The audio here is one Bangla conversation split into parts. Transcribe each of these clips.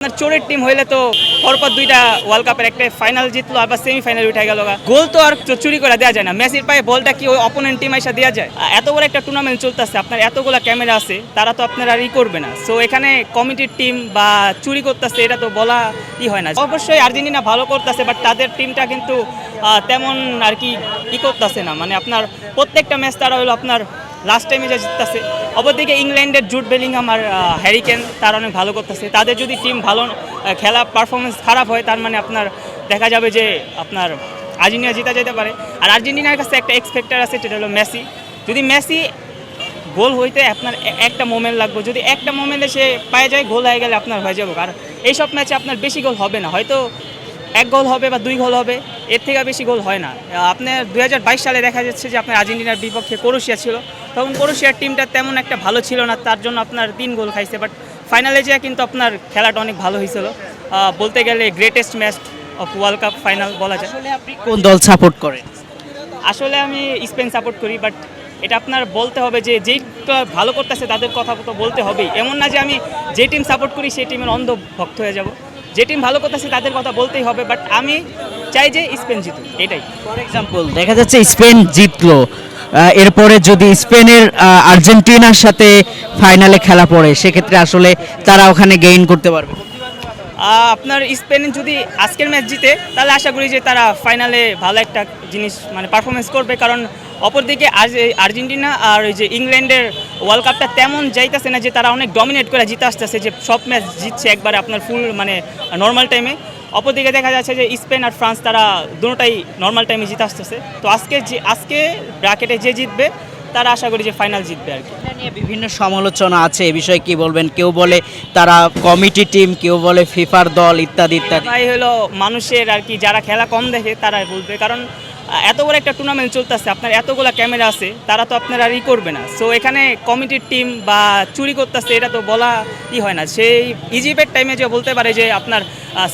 আপনার চোরের টিম হইলে তো পরপর দুইটা ওয়ার্ল্ড কাপের একটা ফাইনাল জিতলো আবার সেমিফাইনাল উঠে গেল। গোল তো আর চুরি করে দেওয়া যায় না। মেসির পায়ে বলটা কি ওই অপোনেন্ট টিম এসে দেওয়া যায়? এত বড় একটা টুর্নামেন্ট চলতেছে, আপনার এতগুলো ক্যামেরা আছে, তারা তো আপনার আর করবে না। সো এখানে কমিটির টিম বা চুরি করতেছে এটা তো বলা হয় না। অবশ্যই আর্জেন্টিনা ভালো করতেছে, বাট তাদের টিমটা কিন্তু তেমন আর কি করতেছে না। মানে আপনার প্রত্যেকটা ম্যাচ তারা হলো আপনার লাস্ট টাইমে যা জিততেছে। অপরদিকে ইংল্যান্ডের জুড বেলিংহাম আর হ্যারি কেন তারা অনেক ভালো করতেছে। তাদের যদি টিম ভালো খেলা পারফরমেন্স খারাপ হয়, তার মানে আপনার দেখা যাবে যে আপনার আর্জেন্টিনা জিতা যেতে পারে। আর আর্জেন্টিনার কাছে একটা এক্সপেক্টার আছে, যেটা হলো মেসি। যদি মেসি গোল হইতে আপনার একটা মোমেন্ট লাগবে, যদি একটা মোমেন্টে সে পায়ে যায়, গোল হয়ে গেলে আপনার হয়ে যাবে। আর এইসব ম্যাচে আপনার বেশি গোল হবে না, হয়তো এক গোল হবে বা দুই গোল হবে, এর থেকে বেশি গোল হয় না। আপনার 2022 সালে দেখা যাচ্ছে যে আপনার আর্জেন্টিনার বিপক্ষে ক্রোয়েশিয়া ছিল, তখন ক্রোয়েশিয়ার টিমটা তেমন একটা ভালো ছিল না, তার জন্য আপনার 3 গোল খাইছে। বাট ফাইনালে যেয়ে কিন্তু আপনার খেলাটা অনেক ভালো হয়েছিল। বলতে গেলে greatest match of world cup final বলা যায়। আসলে আপনি কোন দল সাপোর্ট করেন? আসলে আমি স্পেন সাপোর্ট করি, বাট এটা আপনার বলতে হবে যে যেইটা ভালো করতেছে তাদের কথা তো বলতে হবেই। এমন না যে আমি যে টিম সাপোর্ট করি সেই টিমের অন্ধ ভক্ত হয়ে যাব। যে টিম ভালো করতেছে তাদের কথা বলতেই হবে, বাট আমি চাই যে স্পেন জিতুক, এটাই। ফর এক্সাম্পল দেখা যাচ্ছে স্পেন জিতলো, এরপরে যদি স্পেনের আর্জেন্টিনার সাথে ফাইনালে খেলা পড়ে, সেক্ষেত্রে আসলে তারা ওখানে গেইন করতে পারবে। আপনার স্পেন যদি আজকের ম্যাচ জিতে, তাহলে আশা করি যে তারা ফাইনালে ভালো একটা জিনিস মানে পারফরমেন্স করবে। কারণ অপরদিকে আর্জেন্টিনা আর ওই যে ইংল্যান্ডের ওয়ার্ল্ড কাপটা তেমন যাইতেছে না যে তারা অনেক ডমিনেট করে জিতে আসতেছে, যে সব ম্যাচ জিতছে একবারে আপনার ফুল মানে নর্মাল টাইমে। অপরদিকে দেখা যাচ্ছে যে স্পেন আর ফ্রান্স তারা দুটোটাই নর্মাল টাইমে জিতে আসতেছে। তো আজকে ব্র্যাকেটে যে জিতবে তারা আশা করি যে ফাইনাল জিতবে আর কি। এটা নিয়ে বিভিন্ন সমালোচনা আছে, এ বিষয়ে কি বলবেন? কেউ বলে তারা কমিটি টিম, কেউ বলে ফিফার দল, ইত্যাদি ইত্যাদি। তাই হলো মানুষের আর কি, যারা খেলা কম দেখে তারা বলবে। কারণ এত বড় একটা টুর্নামেন্ট চলতেছে, আপনার এতগুলো ক্যামেরা আছে, তারা তো আপনার আর করবে না। সো এখানে কমিটির টিম বা চুরি করতেছে এটা তো বলা হয় না। সেই ইজিপ্টের টাইমে যে বলতে পারে যে আপনার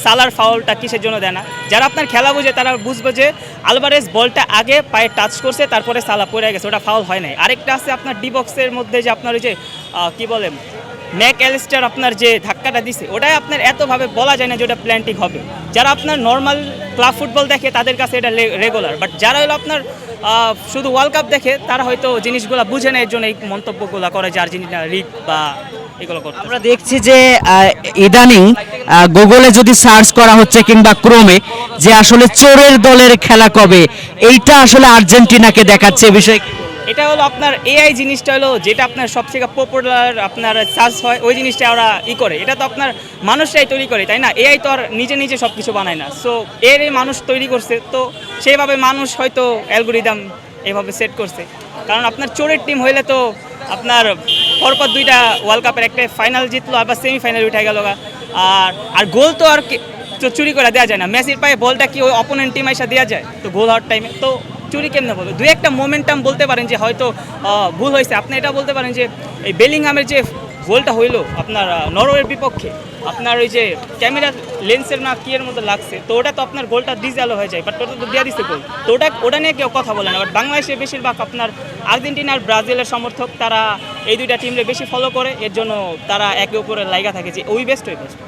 সালার ফাউলটা কিসের জন্য দেয় না। যারা আপনার খেলা বুঝে তারা বুঝবে যে আলভারেজ বলটা আগে পায়ে টাচ করছে, তারপরে সালা পড়ে গেছে, ওটা ফাউল হয় নাই। আরেকটা আছে আপনার ডি বক্সের মধ্যে যে আপনার ওই যে কি বলে ম্যাক অ্যালিস্টার আপনার যে ধাক্কাটা দিছে, ওটাই আপনার এতভাবে বলা যায় না যে ওটা প্ল্যান্টিক হবে। যারা আপনার নর্মাল ক্লাব ফুটবল দেখে তাদের কাছে এটা রেগুলার, বাট যারা হলো আপনার শুধু ওয়ার্ল্ড কাপ দেখে তারা হয়তো জিনিসগুলো বুঝে না, এর জন্য এই মন্তব্যগুলো করে যে আর্জেন্টিনা রিগ বা এগুলো করতে। আমরা দেখছি যে ইদানিং গুগলে যদি সার্চ করা হচ্ছে কিংবা ক্রোমে, যে আসলে চোরের দলের খেলা কবে, এইটা আসলে আর্জেন্টিনাকে দেখাচ্ছে। বিষয় এটা হলো আপনার এআই জিনিসটা হলো যেটা আপনার সবথেকে পপুলার আপনার সার্চ হয়, ওই জিনিসটা ওরা করে। এটা তো আপনার মানুষরাই তৈরি করে, তাই না? এআই তো আর নিজে নিজে সব কিছু বানায় না। সো এই মানুষ তৈরি করছে, তো সেইভাবে মানুষ হয়তো অ্যালগোরিদম এভাবে সেট করছে। কারণ আপনার চোরের টিম হইলে তো আপনার পরপর দুইটা ওয়ার্ল্ড কাপের একটা ফাইনাল জিতলো আবার সেমিফাইনাল উঠে গেল। আর গোল তো আর চুরি করে দেওয়া যায় না। মেসির পায়ে বলটা কি ওই অপোনেন্ট টিম এসে দেওয়া যায়? তো গোল হওয়ার টাইমে তো চুরি কেমনে বলবো? দুই একটা মোমেন্টাম বলতে পারেন যে হয়তো ভুল হয়েছে। আপনি এটা বলতে পারেন যে এই বেলিংহামের যে গোলটা হইলো আপনার নরওয়ের বিপক্ষে, আপনার ওই যে ক্যামেরা লেন্সের না কি এর মধ্যে লাগছে, তো ওটা তো আপনার গোলটা ডিজালো হয়ে যায়, বাট ওটা তো দেওয়া দিচ্ছে গোল। তো ওটা নিয়ে কেউ কথা বলে না। বাট বাংলাদেশে বেশিরভাগ আপনার আর্জেন্টিনা আর ব্রাজিলের সমর্থক, তারা এই দুইটা টিমকে বেশি ফলো করে, এর জন্য তারা একে উপরে লাইগা থাকে যে ওই বেস্ট ওই বেস্ট।